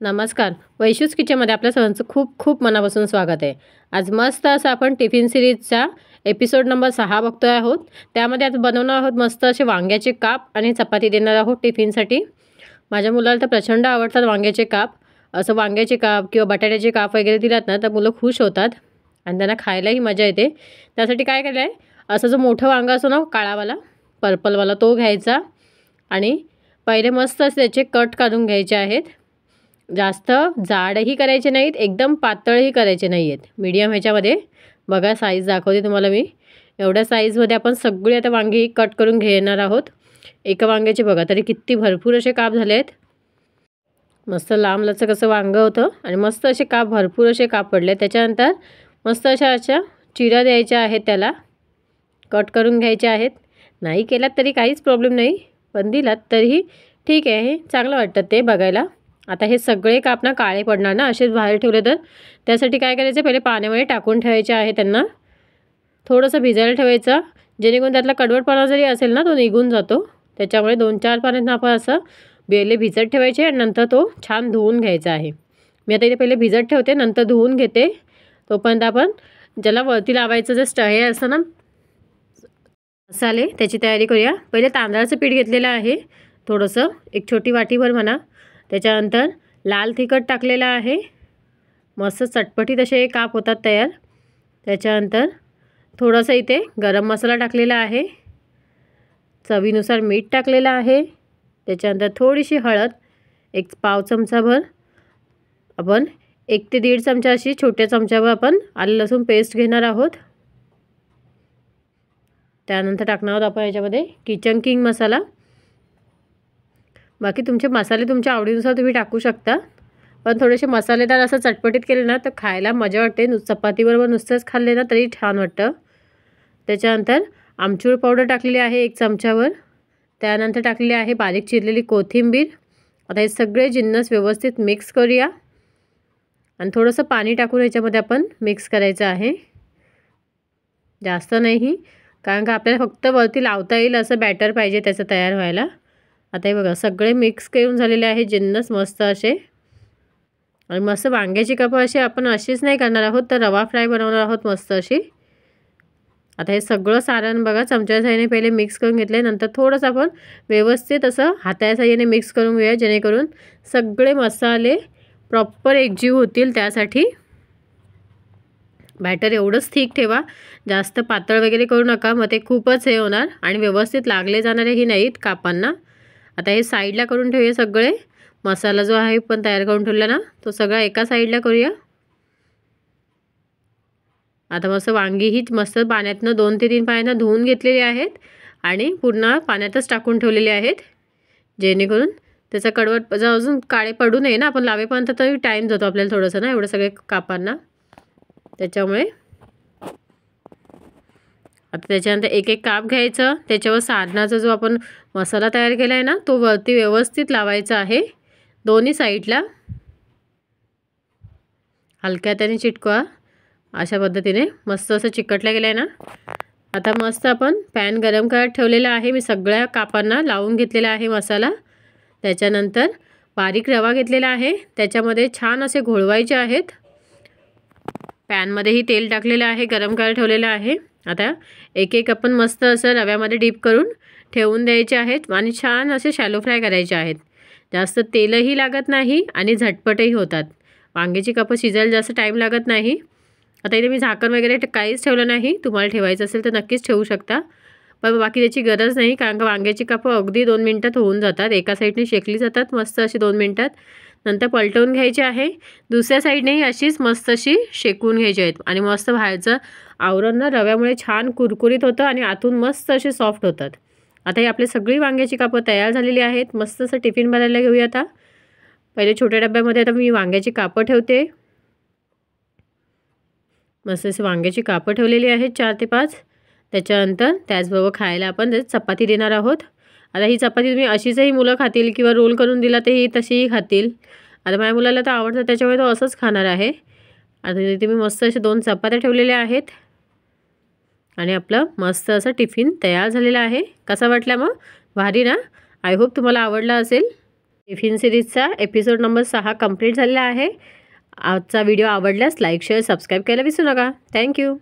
नमस्कार. वैशूज किचनमध्ये आपल्या सर्वांचं खूप खूप मनापासून स्वागत आहे. आज मस्त असं आपण टिफिन सिरीजचा एपिसोड नंबर 6 बघतोय आहोत. त्यामध्ये आज बनवणार आहोत मस्त असे वांग्याचे काप आणि चपाती देणार आहोत टिफिनसाठी. माझ्या मुलाला तर प्रचंड आवडतात वांग्याचे काप. असं वांग्याचे काप किंवा बटाट्याचे काप वगैरे दिलात ना तर मुलं खुश होतात आणि त्यांना खायलाही मजा येते. त्यासाठी काय केलं आहे, असं जो मोठं वांगा असतो ना काळावाला पर्पलवाला तो घ्यायचा आणि पहिले मस्त असे त्याचे कट काढून घ्यायचे आहेत. जास्त जाडही करायचे नाहीत, एकदम पातळही करायचे नाही आहेत, मीडियम ह्याच्यामध्ये. बघा साईज दाखवते तुम्हाला मी. एवढ्या साईजमध्ये आपण सगळी आता वांगी कट करून घेणार आहोत. एका वांग्याचे बघा तरी किती भरपूर असे काप झाले आहेत. मस्त लांब लचक असं वांगं होतं आणि मस्त असे काप भरपूर असे काप पडले. त्याच्यानंतर मस्त अशा चिऱ्या द्यायच्या आहेत, त्याला कट करून घ्यायच्या आहेत. नाही केलात तरी काहीच प्रॉब्लेम नाही, पण दिलात तरीही ठीक आहे, हे चांगलं वाटतं ते बघायला. आता हे सगळे काप ना काळे पडणार ना असेच बाहेर ठेवले तर. त्यासाठी काय करायचं, पहिले पाण्यामध्ये टाकून ठेवायचे आहे त्यांना. थोडंसं भिजायला ठेवायचं जेणेकरून त्यातला कडवटपणा जरी असेल ना तो निघून जातो. त्याच्यामुळे 2-4 पाण्यात आपण असं बेले भिजत ठेवायचे आणि नंतर तो छान धुवून घ्यायचा आहे. मी आता इथे पहिले भिजत ठेवते, नंतर धुवून घेते. तोपर्यंत आपण ज्याला वरती लावायचं जे हे असतं ना मसाले, त्याची तयारी करूया. पहिले तांदळाचं पीठ घेतलेलं आहे थोडंसं, एक छोटी वाटीभर म्हणा. त्याच्यानंतर लाल तिखट टाकलेलं आहे. मस्त चटपटीत असे काप होतात तयार. त्याच्यानंतर थोडंसं इथे गरम मसाला टाकलेला आहे. चवीनुसार मीठ टाकलेलं आहे. त्याच्यानंतर थोडीशी हळद, एक पाव चमचाभर. आपण 1 ते 1.5 चमचा अशी छोट्या चमच्यावर आपण आलं लसूण पेस्ट घेणार आहोत. त्यानंतर टाकणार आहोत आपण याच्यामध्ये किचन किंग मसाला. बाकी तुमचे मसाले तुमच्या आवडीनुसार तुम्ही टाकू शकता, पण थोडेसे मसालेदार असं चटपटीत केले ना तर खायला मजा वाटते. चपातीबरोबर नुसतंच खाल्ले ना तरी छान वाटतं. त्याच्यानंतर आमचूर पावडर टाकलेली आहे 1 चमचावर. त्यानंतर टाकलेली आहे बारीक चिरलेली कोथिंबीर. आता हे सगळे जिन्नस व्यवस्थित मिक्स करूया आणि थोडंसं पाणी टाकून याच्यामध्ये आपण मिक्स करायचं आहे, जास्त नाही, कारण का आपल्याला फक्त वरती लावता येईल असं बॅटर पाहिजे त्याचं तयार व्हायला. आता हे बघा सगळे मिक्स करून झालेले आहे जिन्नस मस्त असे. आणि मस्त वांग्याची कापं असे आपण अशीच नाही करणार आहोत, तर रवा फ्राय बनवणार आहोत मस्त अशी. आता हे सगळं सारण बघा चमच्याच्या साहाय्याने पहिले मिक्स करून घेतले. नंतर थोडंसं आपण व्यवस्थित असं हाताच्या साहाय्याने मिक्स करून घेऊया जेणेकरून सगळे मसाले प्रॉपर एकजीव होतील. त्यासाठी बॅटर एवढंच थिक ठेवा, जास्त पातळ वगैरे करू नका, मग ते खूपच हे होणार आणि व्यवस्थित लागले जाणारेही नाहीत कापांना. आता हे साईडला करून ठेवूया सगळे. मसाला जो आहे पण तयार करून ठेवला ना तो सगळा एका साईडला करूया. आता मस्त वांगी ही मस्त पाण्यातनं 2 ते 3 पाण्यानं धुवून घेतलेली आहेत आणि पुन्हा पाण्यातच टाकून ठेवलेले आहेत जेणेकरून त्याचा कडवट अजून काळे पडू नये ना. आपण लावेपर्यंत तरी टाईम जातो आपल्याला थोडंसं ना एवढं सगळे कापांना. त्याच्यामुळे आता त्याच्यानंतर एक एक काप घ्यायचं, त्याच्यावर सारणाचा जो आपण मसाला तयार केला आहे ना तो वरती व्यवस्थित लावायचा आहे दोन्ही साईडला. हलक्या त्याने चिटकवा, अशा पद्धतीने मस्त असं चिकटलं गेलं आहे ना. आता मस्त आपण पॅन गरम करत ठेवलेला आहे. मी सगळ्या कापांना लावून घेतलेला आहे मसाला. त्याच्यानंतर बारीक रवा घेतलेला आहे, त्याच्यामध्ये छान असे घोळवायचे आहेत. पॅनमध्येही तेल टाकलेलं आहे, गरम करायला ठेवलेलं आहे. आता एक एक आपण मस्त असं रव्यामध्ये डीप करून ठेवून द्यायचे आहेत आणि छान असे शॅलो फ्राय करायचे आहेत. जास्त तेलही लागत नाही आणि झटपटही होतात. वांग्याची कापं शिजायला जास्त टाईम लागत नाही. आता इथे मी झाकण वगैरे काहीच ठेवलं नाही. तुम्हाला ठेवायचं असेल तर नक्कीच ठेवू शकता, पण बाकी त्याची गरज नाही, कारण का वांग्याची कापं अगदी 2 मिनटात होऊन जातात. एका साईडने शेकली जातात मस्त अशी 2 मिनटात. नंतर पलटवून घ्यायची आहे. दुसऱ्या साईडनेही अशीच मस्त अशी शेकून घ्यायची आहेत आणि मस्त बाहेरचं आवरण ना रव्यामुळे छान कुरकुरीत होतं आणि आतून मस्त असे सॉफ्ट होतात. आता ही आपली सगळी वांग्याची कापं तयार झालेली आहेत. मस्त असं टिफिन भरायला घेऊया. आता पहिले छोट्या डब्यामध्ये आता मी वांग्याची कापं ठेवते. मस्त असे वांग्याची कापं ठेवलेली आहेत 4 ते 5. त्याच्यानंतर त्याचबरोबर खायला आपण चपाती देणार आहोत. आता ही चपाती तुम्ही अशीचही मुलं खातील किंवा रोल करून दिला तरी तशीही खातील. आता माझ्या मुलाला तर आवडतं त्याच्यामुळे तो असंच खाणार आहे. आता इथे मी मस्त अशा 2 चपात्या ठेवलेल्या आहेत आणि आपलं मस्त असं टिफिन तयार झालेला आहे. कसा वाटला मग? भारी ना? आय होप तुम्हाला आवडला असेल. टिफिन सिरीजचा एपिसोड नंबर 6 कंप्लीट झालेला आहे. आजचा व्हिडिओ आवडल्यास लाईक शेअर सबस्क्राईब करायला विसरू नका. थँक्यू.